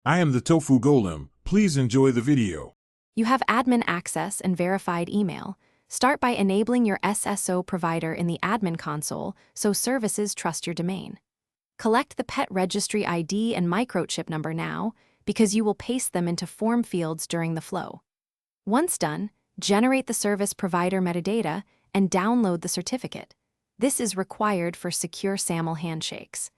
I am the Tofu Golem. Please enjoy the video. You have admin access and verified email. Start by enabling your SSO provider in the admin console so services trust your domain. Collect the pet registry ID and microchip number now, because you will paste them into form fields during the flow. Once done, generate the service provider metadata and download the certificate. This is required for secure SAML handshakes.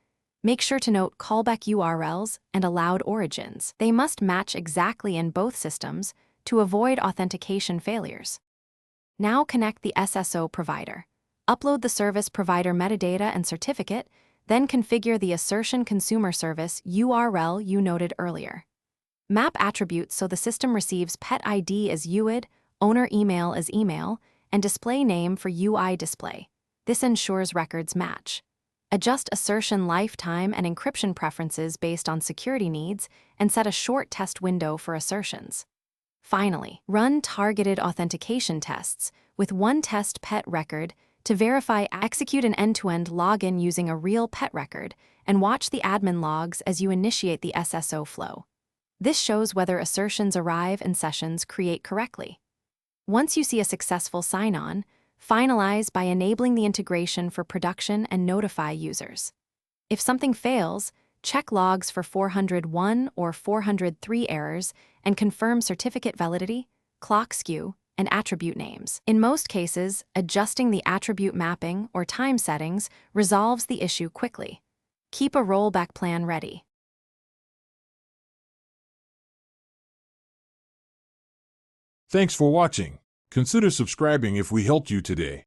Make sure to note callback URLs and allowed origins. They must match exactly in both systems to avoid authentication failures. Now connect the SSO provider. Upload the service provider metadata and certificate, then configure the assertion consumer service URL you noted earlier. Map attributes so the system receives pet ID as UID, owner email as email, and display name for UI display. This ensures records match. Adjust assertion lifetime and encryption preferences based on security needs, and set a short test window for assertions. Finally, run targeted authentication tests with one test pet record to verify. Execute an end-to-end login using a real pet record, and watch the admin logs as you initiate the SSO flow. This shows whether assertions arrive and sessions create correctly. Once you see a successful sign-on, finalize by enabling the integration for production and notify users. If something fails, check logs for 401 or 403 errors and confirm certificate validity, clock skew, and attribute names. In most cases, adjusting the attribute mapping or time settings resolves the issue quickly. Keep a rollback plan ready. Thanks for watching. Consider subscribing if we helped you today.